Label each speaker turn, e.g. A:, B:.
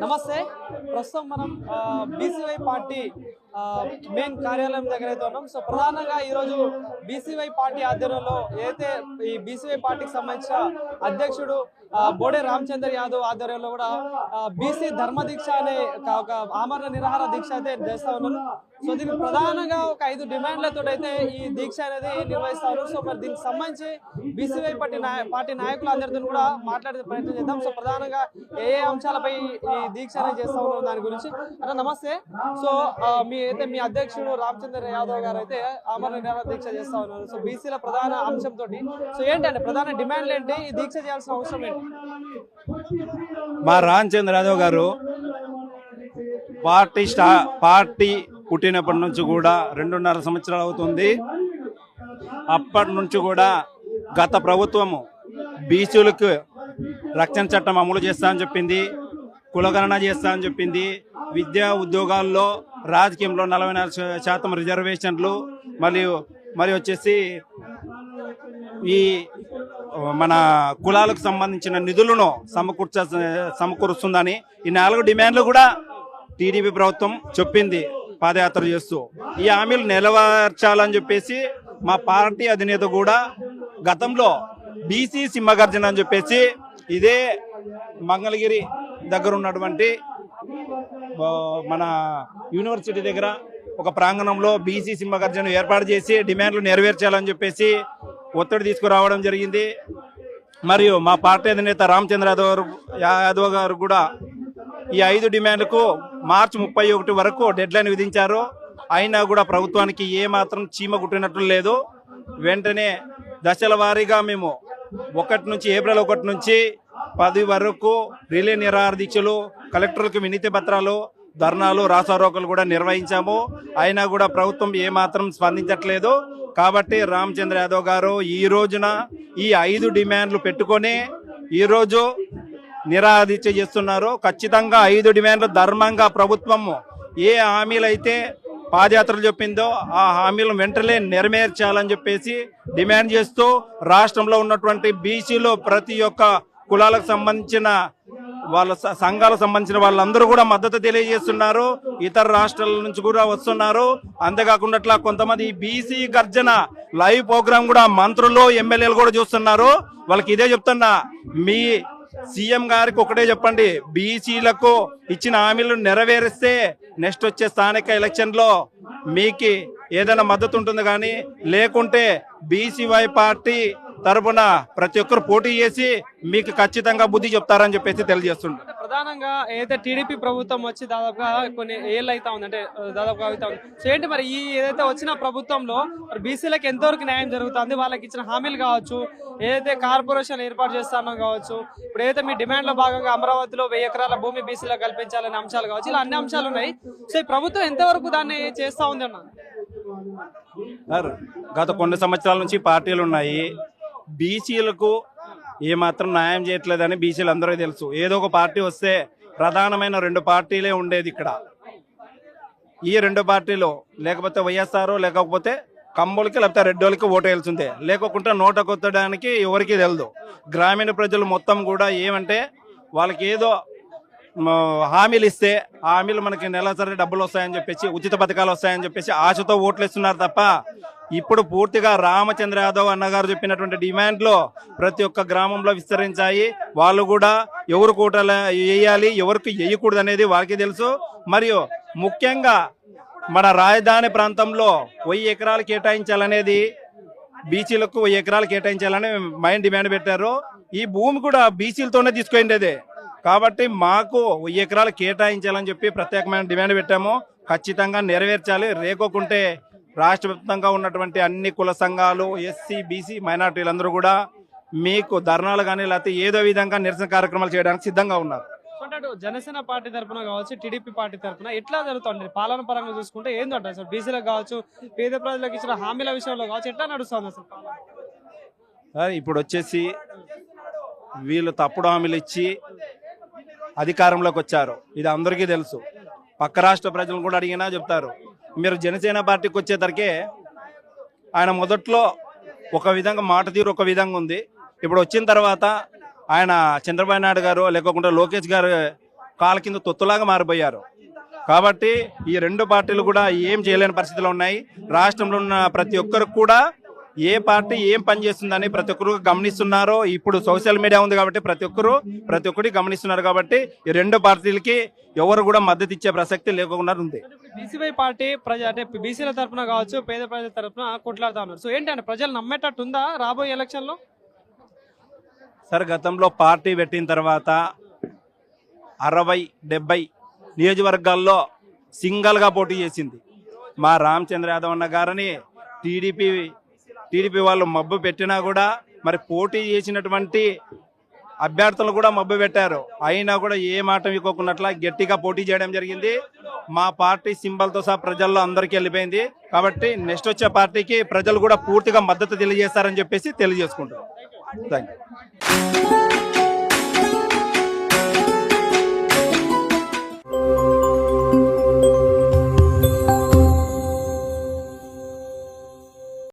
A: నమస్తే. ప్రస్తుతం మనం బీసీవై పార్టీ మెయిన్ కార్యాలయం దగ్గర అయితే ఉన్నాం. సో ప్రధానంగా ఈరోజు బీసీవై పార్టీ ఆధ్వర్యంలో ఏదైతే ఈ బీసీవై పార్టీకి సంబంధించిన అధ్యక్షుడు బోడే రామచంద్ర యాదవ్ ఆధ్వర్యంలో కూడా బీసీ ధర్మ దీక్ష అనే ఒక ఆమరణ నిరాహార దీక్ష అయితే చేస్తా ఉన్నారు. సో దీనికి ప్రధానంగా ఒక 5 డిమాండ్లతో అయితే ఈ దీక్ష అనేది నిర్వహిస్తారు. సో మరి దీనికి సంబంధించి బీసీవై పార్టీ నాయకులు అందరితో కూడా మాట్లాడే ప్రయత్నం చేద్దాం. సో ప్రధానంగా ఏ అంశాలపై ఈ దీక్ష అనేది చేస్తా ఉన్నారు దాని గురించి. అన్న నమస్తే. సో మీ అధ్యక్షుడు రామచంద్ర యాదవ్ గారు అయితే ఆమరణ నిరాహార దీక్ష చేస్తా ఉన్నారు. సో బీసీల ప్రధాన అంశంతో సో ఏంటంటే ప్రధాన డిమాండ్లు ఏంటి, ఈ దీక్ష చేయాల్సిన అవసరం ఏంటి?
B: మా రామచంద్ర యాదవ్ గారు పార్టీ పుట్టినప్పటి నుంచి కూడా 2.5 సంవత్సరాలు అవుతుంది. అప్పటి నుంచి కూడా గత ప్రభుత్వము బీసీలకు రక్షణ చట్టం అమలు చేస్తా అని చెప్పింది, కులగణన చేస్తా అని చెప్పింది, విద్యా ఉద్యోగాల్లో రాజకీయంలో 44% రిజర్వేషన్లు మరి వచ్చేసి ఈ మన కులాలకు సంబంధించిన నిధులను సమకూరుస్తుందని ఈ 4 డిమాండ్లు కూడా టీడీపీ ప్రభుత్వం చెప్పింది పాదయాత్ర చేస్తూ. ఈ హామీలు నెరవేర్చాలని చెప్పేసి మా పార్టీ అధినేత కూడా గతంలో బీసీ సింహగర్జన అని చెప్పేసి ఇదే మంగళగిరి దగ్గర ఉన్నటువంటి మన యూనివర్సిటీ దగ్గర ఒక ప్రాంగణంలో బీసీ సింహగర్జన ఏర్పాటు చేసి డిమాండ్లు నెరవేర్చాలని చెప్పేసి ఒత్తిడి తీసుకురావడం జరిగింది. మరియు మా పార్టీ అధినేత రామచంద్ర యాదవ్ గారు కూడా ఈ 5 డిమాండ్లకు మార్చి 31 వరకు డెడ్లైన్ విధించారు. అయినా కూడా ప్రభుత్వానికి ఏమాత్రం చీమ కుట్టినట్లు లేదు. వెంటనే దశల వారీగా మేము ఏప్రిల్ 1 నుంచి 10 వరకు రిలే నిరాహార దీక్షలు, కలెక్టర్లకు వినతి పత్రాలు, ధర్నాలు, రాస్తారోకలు కూడా నిర్వహించాము. అయినా కూడా ప్రభుత్వం ఏమాత్రం స్పందించట్లేదు. కాబట్టి రామచంద్ర యాదవ్ గారు ఈ రోజున ఈ 5 డిమాండ్లు పెట్టుకొని ఈరోజు నిరాహార దీక్ష చేస్తున్నారు. ఖచ్చితంగా 5 డిమాండ్లు ధర్మంగా ప్రభుత్వము ఏ హామీలైతే పాదయాత్రలు చెప్పిందో ఆ హామీలను వెంటనే నెరవేర్చాలని చెప్పేసి డిమాండ్ చేస్తూ రాష్ట్రంలో ఉన్నటువంటి బీసీలో ప్రతి ఒక్క కులాలకు సంబంధించిన వాళ్ళ సంఘాలకు సంబంధించిన వాళ్ళందరూ కూడా మద్దతు తెలియజేస్తున్నారు. ఇతర రాష్ట్రాల నుంచి కూడా వస్తున్నారు. అంతేకాకుండా కొంతమంది బీసీ గర్జన లైవ్ ప్రోగ్రామ్ కూడా మంత్రులు, ఎమ్మెల్యేలు కూడా చూస్తున్నారు. వాళ్ళకి ఇదే చెప్తున్నా, మీ సీఎం గారికి ఒకటే చెప్పండి, బీసీలకు ఇచ్చిన హామీలను నెరవేరిస్తే నెక్స్ట్ వచ్చే స్థానిక ఎలక్షన్ లో మీకు ఏదైనా మద్దతు ఉంటుంది. కానీ లేకుంటే బీసీవై పార్టీ తరపున ప్రతి ఒక్కరు పోటీ చేసి మీకు ఖచ్చితంగా బుద్ధి చెప్తారని చెప్పేసి తెలియజేస్తుంది.
A: ప్రధానంగా ఏదైతే టీడీపీ ప్రభుత్వం వచ్చి దాదాపుగా కొన్ని ఏళ్ళు అవుతా ఉంది, అంటే దాదాపుగా అవుతా ఉంది. సో ఏంటి మరి ఈ ఏదైతే వచ్చిన ప్రభుత్వంలో బీసీలకు ఎంతవరకు న్యాయం జరుగుతుంది, వాళ్ళకి ఇచ్చిన హామీలు కావచ్చు, ఏదైతే కార్పొరేషన్ ఏర్పాటు చేస్తానో కావచ్చు, ఇప్పుడు ఏదైతే మీ డిమాండ్ లో భాగంగా అమరావతిలో 1000 ఎకరాల భూమి బీసీలకు కల్పించాలనే అంశాలు కావచ్చు, ఇలా అన్ని అంశాలు ఉన్నాయి. సో ఈ ప్రభుత్వం ఎంతవరకు దాన్ని చేస్తా ఉంది అన్న?
B: గత కొన్ని సంవత్సరాల నుంచి పార్టీలు ఉన్నాయి. బీసీలకు ఏమాత్రం న్యాయం చేయట్లేదని బీసీలు అందరూ తెలుసు. ఏదో ఒక పార్టీ వస్తే ప్రధానమైన 2 పార్టీలే ఉండేది ఇక్కడ. ఈ 2 పార్టీలు లేకపోతే వైఎస్ఆర్, లేకపోతే కమ్ములకి లేకపోతే రెడ్డోళ్ళకి ఓటు వేయాల్సిందే. లేకపోతే నోట కొత్తడానికి ఎవరికి తెలియదు. గ్రామీణ ప్రజలు మొత్తం కూడా ఏమంటే వాళ్ళకి ఏదో హామీలు ఇస్తే హామీలు మనకి నెలసరి డబ్బులు వస్తాయని చెప్పేసి, ఉచిత పథకాలు వస్తాయని చెప్పేసి ఆశతో ఓట్లు ఇస్తున్నారు తప్ప ఇప్పుడు పూర్తిగా రామచంద్ర యాదవ్ అన్నగారు చెప్పినటువంటి డిమాండ్లో ప్రతి ఒక్క గ్రామంలో విస్తరించాయి. వాళ్ళు కూడా ఎవరు కోటలు వేయాలి, ఎవరికి వేయకూడదు అనేది వాళ్ళకి తెలుసు. మరియు ముఖ్యంగా మన రాజధాని ప్రాంతంలో 1000 ఎకరాలు కేటాయించాలనేది, బీసీలకు 1000 ఎకరాలు కేటాయించాలని మైండ్ డిమాండ్ పెట్టారు. ఈ భూమి కూడా బీసీలతోనే తీసుకుపోయిండేదే. కాబట్టి మాకు 1000 ఎకరాలు కేటాయించాలని చెప్పి ప్రత్యేకమైన డిమాండ్ పెట్టాము. ఖచ్చితంగా నెరవేర్చాలి. లేకోకుంటే రాష్ట్ర వ్యాప్తంగా ఉన్నటువంటి అన్ని కుల సంఘాలు, ఎస్సీ, బీసీ, మైనార్టీలందరూ కూడా మీకు ధర్నాలు కానీ లేకపోతే ఏదో విధంగా నిరసన కార్యక్రమాలు చేయడానికి సిద్ధంగా ఉన్నారు.
A: జనసేన పార్టీ తరఫున కావచ్చు, టీడీపీ పార్టీ తరఫున ఎట్లా జరుగుతుంది? పాలన పరంగా చూసుకుంటే ఏంటంటే అసలు బీసీలకు కావచ్చు, పేద ప్రజలకు ఇచ్చిన హామీల విషయంలో కావచ్చు, ఎట్లా నడుస్తుంది అసలు?
B: ఇప్పుడు వచ్చేసి వీళ్ళు తప్పుడు హామీలు ఇచ్చి అధికారంలోకి వచ్చారు. ఇది అందరికీ తెలుసు. పక్క రాష్ట్ర ప్రజలను కూడా అడిగినా చెప్తారు. మీరు జనసేన పార్టీకి వచ్చేసరికి ఆయన మొదట్లో ఒక విధంగా మాట తీరు ఒక విధంగా ఉంది. ఇప్పుడు వచ్చిన తర్వాత ఆయన చంద్రబాబు నాయుడు గారు లేకపోతే లోకేష్ గారు కాళ్ళ కింద తొత్తులాగా మారిపోయారు. కాబట్టి ఈ రెండు పార్టీలు కూడా ఏం చేయలేని పరిస్థితిలో ఉన్నాయి. రాష్ట్రంలో ఉన్న ప్రతి ఒక్కరికి కూడా ఏ పార్టీ ఏం పని చేస్తుందని ప్రతి ఒక్కరు గమనిస్తున్నారు. ఇప్పుడు సోషల్ మీడియా ఉంది కాబట్టి ప్రతి ఒక్కటి గమనిస్తున్నారు. కాబట్టి ఈ రెండు పార్టీలకి ఎవరు కూడా మద్దతు ఇచ్చే ప్రసక్తి లేకుండా ఉంది.
A: బీసీవై పార్టీ అంటే బీసీల తరఫున కావచ్చు, పేద ప్రజల తరఫున కొట్లాడుతా ఉన్నారు. సో ఏంటంటే ప్రజలు నమ్మేటట్టు ఉందా రాబోయే ఎలక్షన్ లో?
B: సార్, గతంలో పార్టీ పెట్టిన తర్వాత 60-70 నియోజకవర్గాల్లో సింగల్గా పోటీ చేసింది. మా రామచంద్ర యాదవ్ అన్న గారిని టీడీపీ వాళ్ళు మబ్బు పెట్టినా కూడా మరి పోటీ చేసినటువంటి అభ్యర్థులు కూడా మబ్బు పెట్టారు. అయినా కూడా ఏ మాట ఇవ్వకున్నట్ల గట్టిగా పోటీ చేయడం జరిగింది. మా పార్టీ సింబల్తో సహా ప్రజల్లో అందరికీ వెళ్ళిపోయింది. కాబట్టి నెక్స్ట్ వచ్చే పార్టీకి ప్రజలు కూడా పూర్తిగా మద్దతు తెలియజేస్తారని చెప్పేసి తెలియజేసుకుంటున్నాం. Thank you.